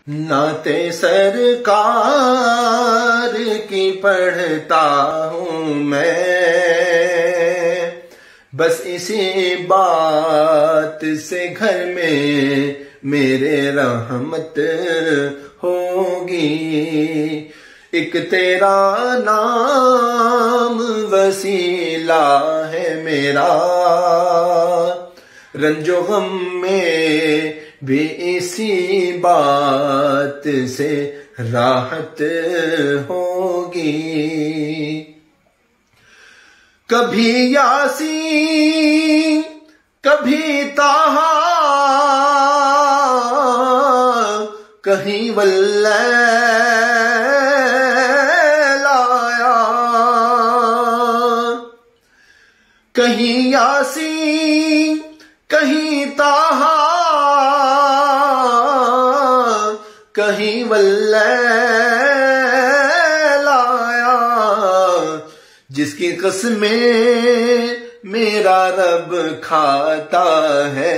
नाते सरकार की पढ़ता हूँ मैं, बस इसी बात से घर में मेरे रहमत होगी। एक तेरा नाम वसीला है मेरा, रंजो गम में भी इसी बात से राहत होगी। कभी यासीन कभी ताहा, कहीं वल्लैल आया, कहीं यासीन कहीं ताहा, कहीं वल्लैल आया। जिसकी कसमें मेरा रब खाता है,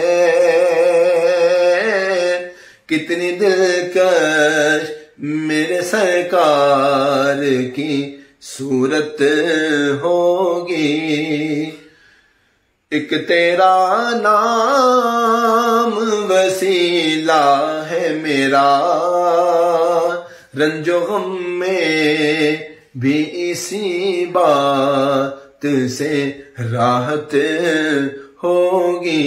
कितनी दिलकश मेरे सरकार की सूरत होगी। एक तेरा नाम वसीला है मेरा, रंजो गम में भी इसी बात से राहत होगी।